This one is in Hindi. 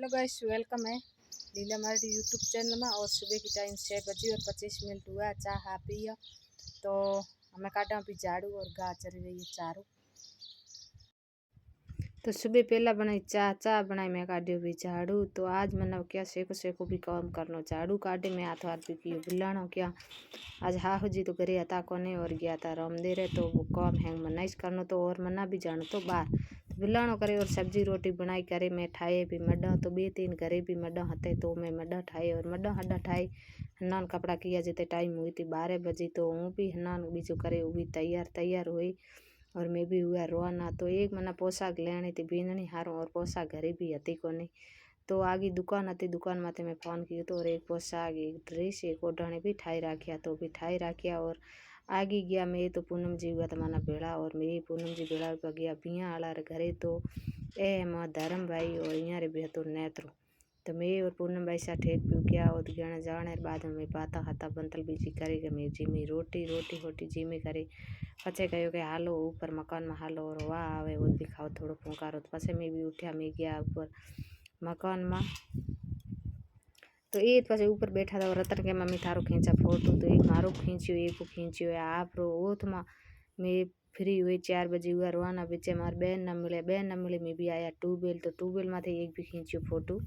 हेलो गाइस, वेलकम है लीला हमारे यूट्यूब चैनल में। और सुबह की टाइम 6 बजे और 25 मिनट हुआ। चाह हा पिया तो हमें काटा भी झाड़ू और गाय चल रही है चारों। तो सुबह पहला बनाई चाह बनाई मैं काटियो भी झाड़ू। तो आज मैंने क्या सेको भी काम करनो, झाड़ू काटे मैं हाथ भी कियो बुलानो क्या। आज हाहू जी तो घरे हता कोने और गया था रामदेरे, तो वो काम है मनाइस करनो तो और मना भी जानो तो बाहर बिलाणो करे और सब्जी रोटी बनाई करे। मैं ठाए भी मड्डा तो 2-3 घरे भी मड्डा हते, तो मैं मड्डा ठाए और मड्डा हड्डा ठाए हन्नान कपड़ा किया जिते टाइम हुई थी 12 बजे। तो हूँ भी हन्नान बीजो करे वो भी तैयार हुई और मैं भी हुआ रोना। तो एक मना पोशाक लेनी थी बीननी हारों और पोशाक घरे भी हती कोनी। तो आगे दुकान थी, दुकान माथे मैं फ़ोन किया तो और एक पोशाक एक ड्रेस एक ओढ़ने भी ठाई राखिया, तो भी ठाई राखिया। और आगे गया मैं तो पूनम जी हुआ तमाना भेड़ा और मैं पूनम जी भेड़ा पर गया बिया आला रे घरे। तो ए माँ धर्म भाई और यहाँ रे बेहतर नेत्रो। तो मैं और पूनम भाई सा ठेक पी गया और गया जाने बाद में बाता हाथा बंतल बीजी करेगा मैं जिमी रोटी जिमी करे। पचे कहो कि हालो ऊपर मकान में हालो और वाह आवे वो भी खाओ थोड़ो फूंकारो। तो पछे मैं भी उठ्या मैं गया ऊपर मकान में। तो एक पास ऊपर बैठा था और रतन के मम्मी थारो खींचा फोटो। तो एक मारो खींचियो एक को खींचियो आप रो ओथ में मैं फ्री हुई 4 बजे हुआ रोना बेचे मार बहन न मिले मैं भी आया ट्यूबवेल। तो ट्यूबवेल में एक भी खींचियो फोटो।